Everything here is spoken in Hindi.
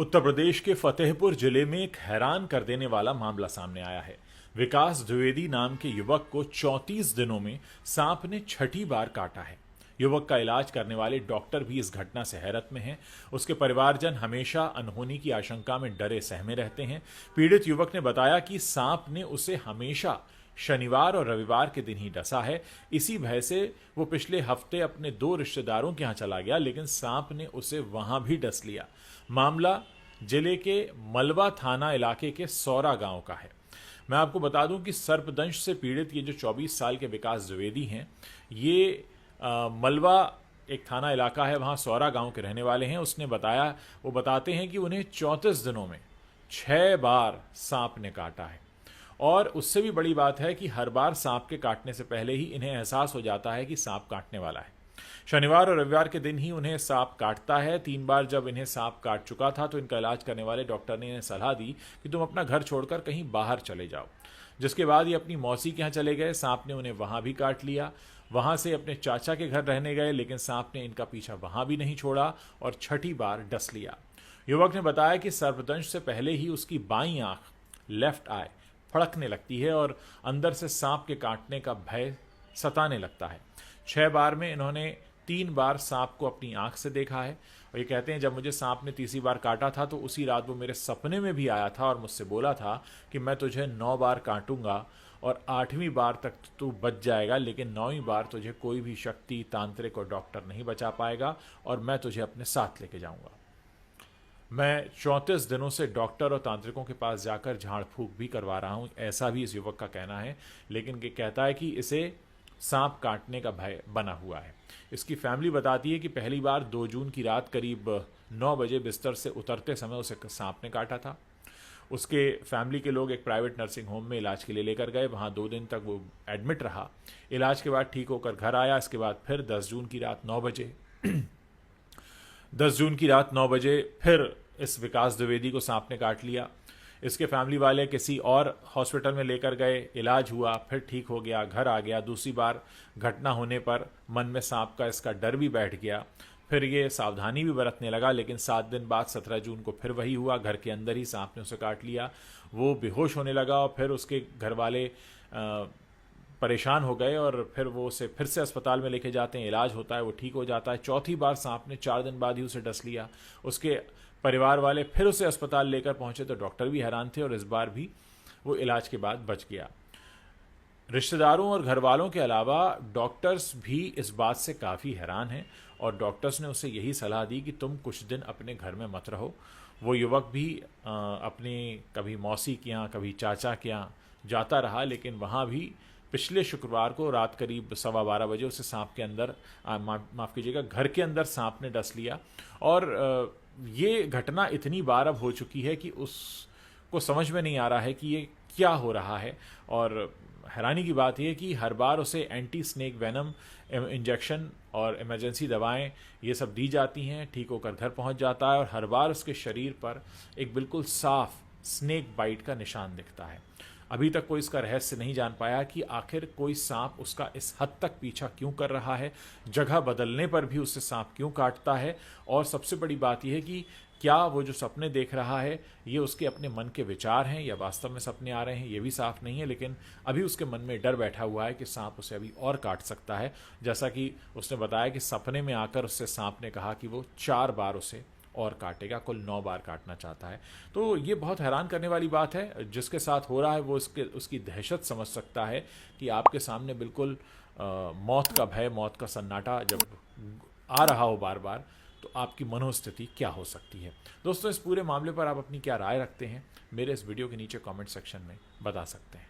उत्तर प्रदेश के फतेहपुर जिले में एक हैरान कर देने वाला मामला सामने आया है। विकास द्विवेदी नाम के युवक को 34 दिनों में सांप ने छठी बार काटा है। युवक का इलाज करने वाले डॉक्टर भी इस घटना से हैरत में हैं। उसके परिवारजन हमेशा अनहोनी की आशंका में डरे सहमे रहते हैं। पीड़ित युवक ने बताया कि सांप ने उसे हमेशा शनिवार और रविवार के दिन ही डसा है। इसी भय से वो पिछले हफ्ते अपने 2 रिश्तेदारों के यहाँ चला गया, लेकिन सांप ने उसे वहां भी डस लिया। मामला जिले के मलबा थाना इलाके के सौरा गांव का है। मैं आपको बता दूं कि सर्पदंश से पीड़ित ये जो 24 साल के विकास द्विवेदी हैं, ये मलबा एक थाना इलाका है, वहाँ सौरा गांव के रहने वाले हैं। उसने बताया, वो बताते हैं कि उन्हें 34 दिनों में 6 बार सांप ने काटा है। और उससे भी बड़ी बात है कि हर बार सांप के काटने से पहले ही इन्हें एहसास हो जाता है कि सांप काटने वाला है। शनिवार और रविवार के दिन ही उन्हें सांप काटता है। 3 बार जब इन्हें सांप काट चुका था तो इनका इलाज करने वाले डॉक्टर ने इन्हें सलाह दी कि तुम अपना घर छोड़कर कहीं बाहर चले जाओ। जिसके बाद ये अपनी मौसी के यहाँ चले गए। सांप ने उन्हें वहां भी काट लिया। वहां से अपने चाचा के घर रहने गए, लेकिन सांप ने इनका पीछा वहां भी नहीं छोड़ा और छठी बार डस लिया। युवक ने बताया कि सर्पदंश से पहले ही उसकी बाईं आंख, लेफ्ट आई, फड़कने लगती है और अंदर से सांप के काटने का भय सताने लगता है। 6 बार में इन्होंने 3 बार सांप को अपनी आंख से देखा है। और ये कहते हैं, जब मुझे सांप ने तीसरी बार काटा था तो उसी रात वो मेरे सपने में भी आया था और मुझसे बोला था कि मैं तुझे 9 बार काटूंगा और 8वीं बार तक तू बच जाएगा, लेकिन 9वीं बार तुझे कोई भी शक्ति, तांत्रिक और डॉक्टर नहीं बचा पाएगा और मैं तुझे अपने साथ लेके जाऊंगा। मैं 34 दिनों से डॉक्टर और तांत्रिकों के पास जाकर झाड़ फूक भी करवा रहा हूँ, ऐसा भी इस युवक का कहना है। लेकिन ये कहता है कि इसे सांप काटने का भय बना हुआ है। इसकी फैमिली बताती है कि पहली बार 2 जून की रात करीब 9 बजे बिस्तर से उतरते समय उसे सांप ने काटा था। उसके फैमिली के लोग एक प्राइवेट नर्सिंग होम में इलाज के लिए लेकर गए। वहाँ 2 दिन तक वो एडमिट रहा। इलाज के बाद ठीक होकर घर आया। इसके बाद फिर 10 जून की रात 9 बजे 10 जून की रात 9 बजे फिर इस विकास द्विवेदी को सांप ने काट लिया। इसके फैमिली वाले किसी और हॉस्पिटल में लेकर गए, इलाज हुआ, फिर ठीक हो गया, घर आ गया। दूसरी बार घटना होने पर मन में सांप का इसका डर भी बैठ गया। फिर ये सावधानी भी बरतने लगा, लेकिन 7 दिन बाद 17 जून को फिर वही हुआ। घर के अंदर ही सांप ने उसे काट लिया। वो बेहोश होने लगा और फिर उसके घर वाले परेशान हो गए और फिर वो उसे फिर से अस्पताल में लेके जाते हैं। इलाज होता है, वो ठीक हो जाता है। चौथी बार सांप ने 4 दिन बाद ही उसे डस लिया। उसके परिवार वाले फिर उसे अस्पताल लेकर पहुंचे तो डॉक्टर भी हैरान थे और इस बार भी वो इलाज के बाद बच गया। रिश्तेदारों और घर वालों के अलावा डॉक्टर्स भी इस बात से काफ़ी हैरान हैं और डॉक्टर्स ने उसे यही सलाह दी कि तुम कुछ दिन अपने घर में मत रहो। वो युवक भी अपनी कभी मौसी के यहाँ, कभी चाचा के यहाँ जाता रहा, लेकिन वहाँ भी पिछले शुक्रवार को रात करीब 12:15 बजे उसे सांप के अंदर, माफ़ कीजिएगा, घर के अंदर सांप ने डस लिया। और ये घटना इतनी बार अब हो चुकी है कि उसको समझ में नहीं आ रहा है कि ये क्या हो रहा है। और हैरानी की बात यह कि हर बार उसे एंटी स्नेक वेनम इंजेक्शन और इमरजेंसी दवाएं ये सब दी जाती हैं, ठीक होकर घर पहुंच जाता है और हर बार उसके शरीर पर एक बिल्कुल साफ स्नेक बाइट का निशान दिखता है। अभी तक कोई इसका रहस्य नहीं जान पाया कि आखिर कोई सांप उसका इस हद तक पीछा क्यों कर रहा है, जगह बदलने पर भी उससे सांप क्यों काटता है। और सबसे बड़ी बात यह है कि क्या वो जो सपने देख रहा है ये उसके अपने मन के विचार हैं या वास्तव में सपने आ रहे हैं, ये भी साफ नहीं है। लेकिन अभी उसके मन में डर बैठा हुआ है कि सांप उसे अभी और काट सकता है। जैसा कि उसने बताया कि सपने में आकर उससे सांप ने कहा कि वो 4 बार उसे और काटेगा, कुल 9 बार काटना चाहता है। तो ये बहुत हैरान करने वाली बात है। जिसके साथ हो रहा है वो उसकी दहशत समझ सकता है कि आपके सामने बिल्कुल मौत का भय, मौत का सन्नाटा जब आ रहा हो बार बार, तो आपकी मनोस्थिति क्या हो सकती है। दोस्तों, इस पूरे मामले पर आप अपनी क्या राय रखते हैं, मेरे इस वीडियो के नीचे कमेंट सेक्शन में बता सकते हैं।